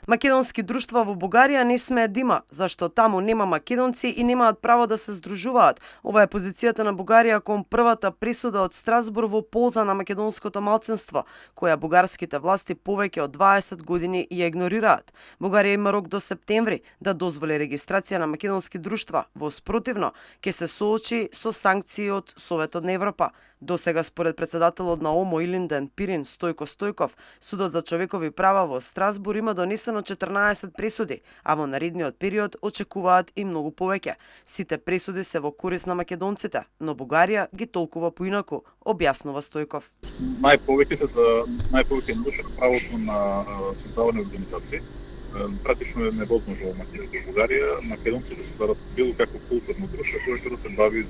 Македонски друштва во Бугарија не смее да има, зашто таму нема македонци и немаат право да се здружуваат. Ова е позицијата на Бугарија кон првата пресуда од Страсбур во полза на македонското малцинство, која бугарските власти повеќе од 20 години ја игнорираат. Бугарија има рок до септември да дозволи регистрација на македонски друштва, во спротивно ќе се соочи со санкции од Советот на Европа. Досега, според председателот на ОМО Илинден Пирин Стојко Стојков, Судот за човекови права во Страсбур има донесено 14 пресуди, а во наредниот период очекуваат и многу повеќе. Сите пресуди се во корист на македонците, но Бугарија ги толкува поинаку, објаснува Стојков. Најповеќе нарушено правото на создавање организации. Практично е невозможно во Бугарија македонци да создадат било какво културно друштво кое што да се бави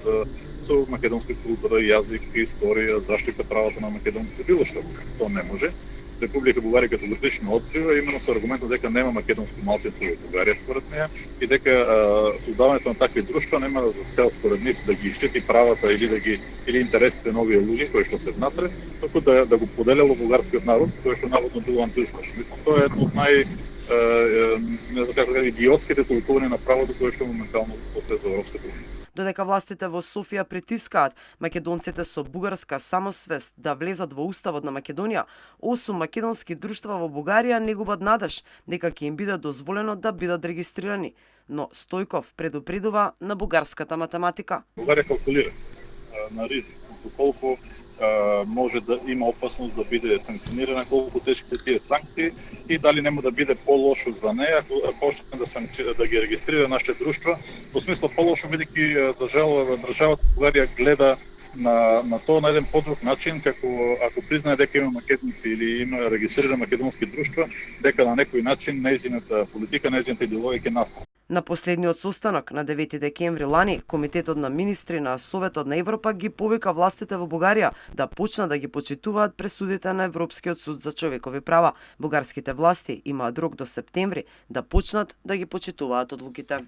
со македонска култура, јазик, историја, заштита правата на македонците, било што. Тоа не може. Република Бугарија категорично одбива именно со аргументот дека нема македонско малцинство во Бугарија според неа и дека создавањето на такви друштва нема за цел според нив да ги штити правата или интересите на овие луѓе кои што се внатре, туку да го поделело бугарскиот народ кој што наводно било антиуставно. Мислам тоа е едно од не знам како да идиотските толкувања на правото кое што моментално последува Европската унија. Додека властите во Софија притискаат македонците со бугарска самосвест да влезат во уставот на Македонија, 8 македонски друштва во Бугарија не губат надеж дека ќе им биде дозволено да бидат регистрирани. Но Стојков предупредува на бугарската математика. Бугарија калкулира на ризик, колку може да има опасност да биде санкционирана, колку тешки тие санкции и дали нема да биде полошо за неа ако почне да ги регистрира нашите друштва. Во смисла полошо бидејќи државата Бугарија гледа на тоа на еден подруг начин, како ако признае дека има македонци или има регистрира македонски друштва, дека на некој начин нејзината политика, нејзината идеологија ќе настане. На последниот состанок на 9 декември лани, Комитетот на министри на Советот на Европа ги повика властите во Бугарија да почнат да ги почитуваат пресудите на Европскиот суд за човекови права. Бугарските власти имаат рок до септември да почнат да ги почитуваат одлуките.